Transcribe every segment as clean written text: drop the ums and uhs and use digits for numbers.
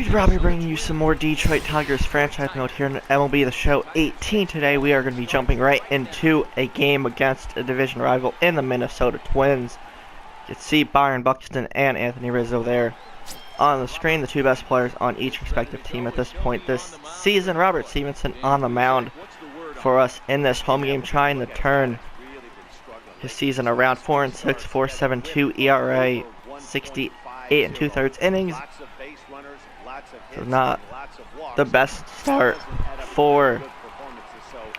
David Robbie bringing you some more Detroit Tigers franchise mode here in MLB The Show 18. Today we are going to be jumping right into a game against a division rival in the Minnesota Twins. You can see Byron Buxton and Anthony Rizzo there on the screen, the two best players on each respective team at this point this season. Robert Stevenson on the mound for us in this home game, trying to turn his season around. 4-6, 4.72 ERA, 68 2/3 innings. So not the best start for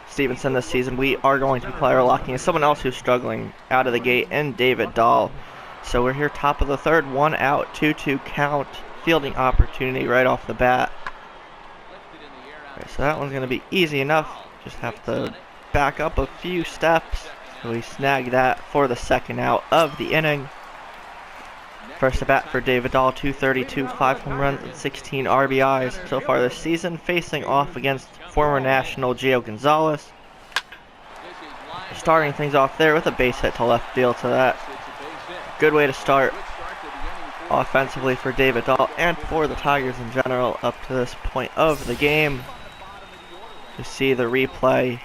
Stevenson this season. We are going to be player locking someone else who's struggling out of the gate, and David Dahl. So we're here top of the third, 1 out, 2-2 count, fielding opportunity right off the bat. Okay, so that one's going to be easy enough. Just have to back up a few steps. So we snag that for the second out of the inning. First at bat for David Dahl, 232, 5 home runs and 16 RBIs so far this season, facing off against former national Gio Gonzalez. Starting things off there with a base hit to left field, so that good way to start offensively for David Dahl and for the Tigers in general up to this point of the game. You see the replay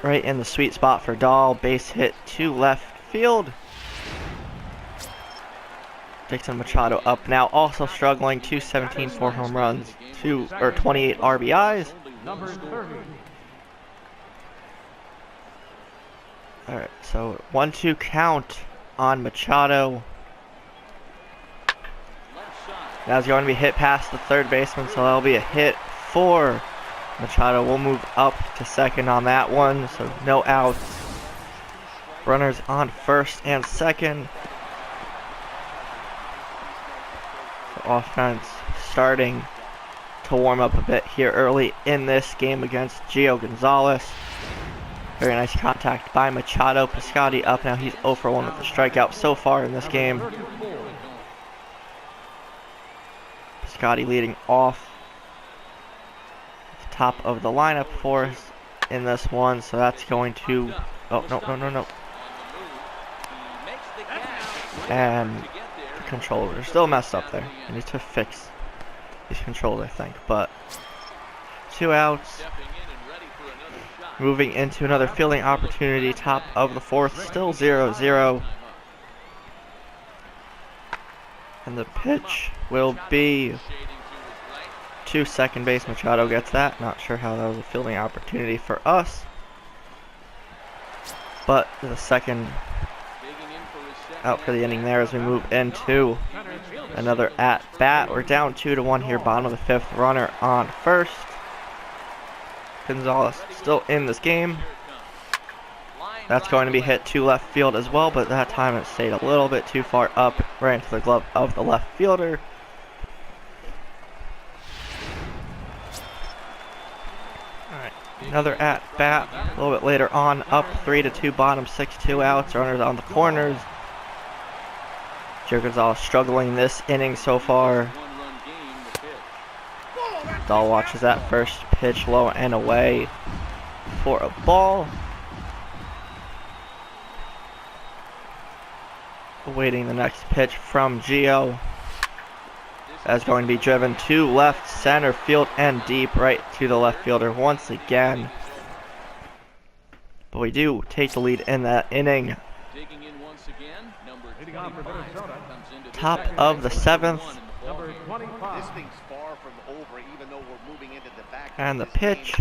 right in the sweet spot for Dahl, base hit to left field. Dixon Machado up now, also struggling, 217, 4 home runs, 28 RBIs. Alright, so 1-2 count on Machado. Now it's going to be hit past the third baseman, so that'll be a hit for Machado. We'll move up to second on that one, so no outs. Runners on first and second. Offense starting to warm up a bit here early in this game against Gio Gonzalez. Very nice contact by Machado. Piscotty up now. He's 0 for 1 with a strikeout so far in this game. Piscotty leading off the top of the lineup for us in this one. So that's going to... Oh, no. And controller still messed up there. I need to fix these controls, I think, but 2 outs. Moving into another fielding opportunity, top of the fourth, still 0-0. And the pitch will be to second base. Machado gets that. Not sure how that was a fielding opportunity for us, but the second out for the inning there as we move into another at bat. We're down 2-1 here, bottom of the fifth. Runner on first. Gonzalez still in this game. That's going to be hit to left field as well, but that time it stayed a little bit too far up, right into the glove of the left fielder. Alright, another at bat a little bit later on, up 3-2, bottom 6, 2 outs. Runners on the corners. Gio Gonzalez struggling this inning so far. Dahl watches that first pitch low and away for a ball. Awaiting the next pitch from Gio. That's going to be driven to left center field and deep right to the left fielder once again. But we do take the lead in that inning. Top of the seventh. And the pitch.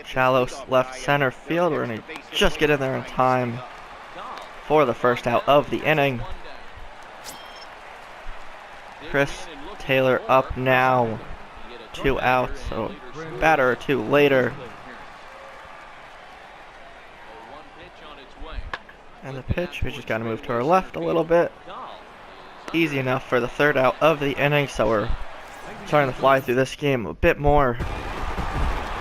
Shallow left center field. We're going to just get in there in time for the first out of the inning. Chris Taylor up now. 2 outs, so batter or 2 later. And the pitch, we just got to move to our left a little bit. Easy enough for the third out of the inning, so we're starting to fly through this game a bit more.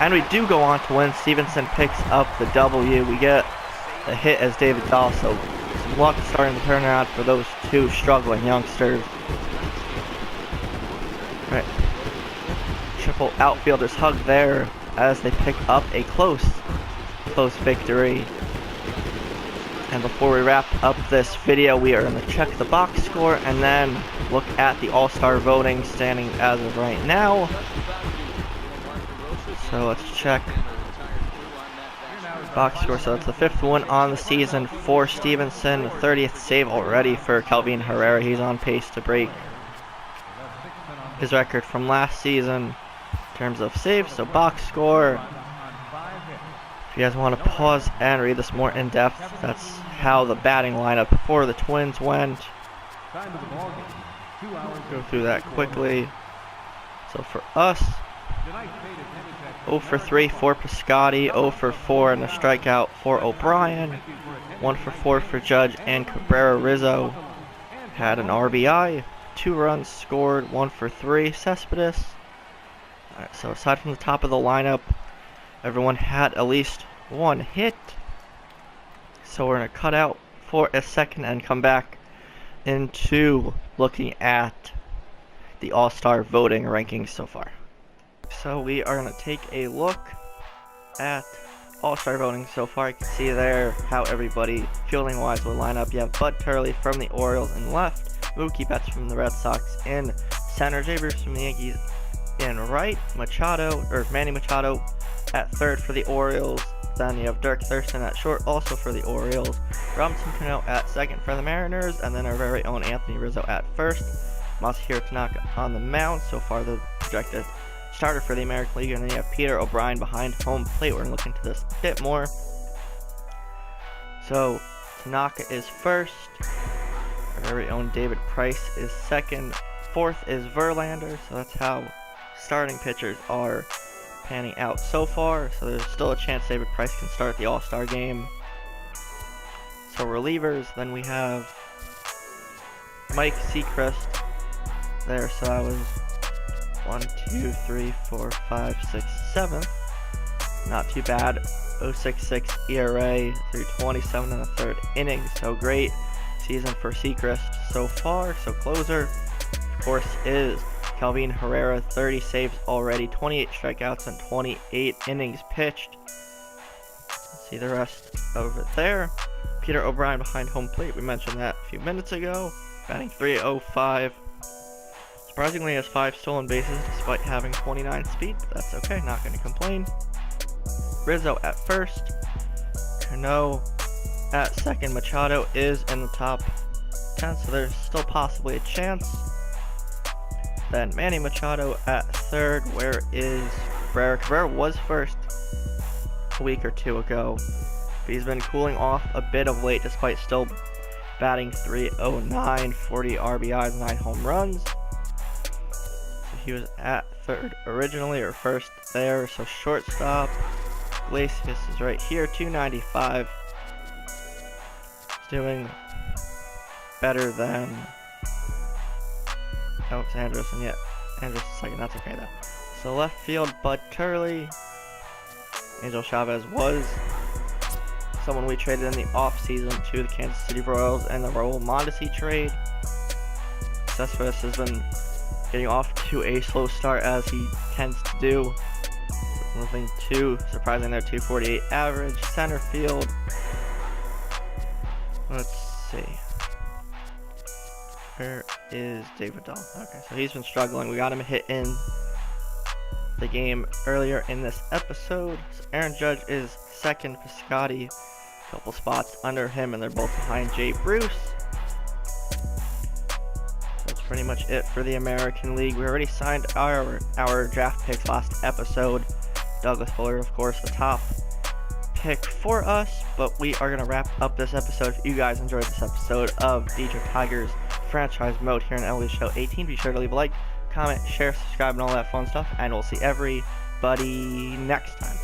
And we do go on to win. Stevenson picks up the W. We get a hit as David Dahl, so some luck starting to turn around for those two struggling youngsters. Right. Triple outfielders hug there as they pick up a close victory. And before we wrap up this video, we are going to check the box score and then look at the All-Star voting standings as of right now. So let's check box score. So it's the 5th one on the season for Stevenson, the 30th save already for Kelvin Herrera. He's on pace to break his record from last season in terms of saves. So box score, if you guys want to pause and read this more in depth, that's how the batting lineup for the Twins went. Go through that quickly. So for us, 0 for 3 for Piscotty, 0 for 4 and a strikeout for O'Brien, 1 for 4 for Judge, and Cabrera Rizzo had an RBI, 2 runs scored, 1 for 3 Cespedes. Alright, so aside from the top of the lineup, everyone had at least one hit. So we're going to cut out for a second and come back into looking at the All-Star voting rankings so far. So we are going to take a look at All-Star voting so far. You can see there how everybody fielding wise will line up. You have Bud Turley from the Orioles in left, Mookie Betts from the Red Sox in center, Jay Bruce from the Yankees in right, Manny Machado at third for the Orioles. Then you have Dirk Thurston at short, also for the Orioles, Robinson Cano at second for the Mariners, and then our very own Anthony Rizzo at first. Masahiro Tanaka on the mound, so far the projected starter for the American League, and then you have Peter O'Brien behind home plate. We're going to look into this a bit more. So Tanaka is first, our very own David Price is second, fourth is Verlander. So that's how starting pitchers are panning out so far. So there's still a chance David Price can start the All-Star game. So relievers, then we have Mike Seacrest there. So that was 1, 2, 3, 4, 5, 6, 7. Not too bad. 0.66 ERA through 27 and a third innings. So great season for Seacrest so far. So closer, of course, is Kelvin Herrera, 30 saves already, 28 strikeouts, and 28 innings pitched. Let's see the rest over there. Peter O'Brien behind home plate, we mentioned that a few minutes ago. Batting .305. Surprisingly has 5 stolen bases despite having 29 speed, but that's okay, not going to complain. Rizzo at first. Cano at second. Machado is in the top 10, so there's still possibly a chance. Then Manny Machado at third. Where is Cabrera? Cabrera was first a week or two ago, but he's been cooling off a bit of late despite still batting .309, 40 RBIs, 9 home runs. So he was at third originally, or first there. So shortstop, Iglesias is right here, 295. He's doing better than Anderson, yeah. Anderson second, that's okay though. So left field, Bud Turley. Angel Chavez was someone we traded in the offseason to the Kansas City Royals and the Raul Mondesi trade. Cespedes has been getting off to a slow start as he tends to do. Nothing too surprising there, 248 average. Center field. Let's see. Where is David Dahl? Okay, so he's been struggling. We got him hit in the game earlier in this episode. So Aaron Judge is second, Piscotty a couple spots under him, and they're both behind Jay Bruce. That's pretty much it for the American League. We already signed our draft picks last episode. Douglas Fuller, of course, the top pick for us, but we are going to wrap up this episode. If you guys enjoyed this episode of Detroit Tigers franchise mode here in MLB Show 18, be sure to leave a like, comment, share, subscribe, and all that fun stuff, and we'll see everybody next time.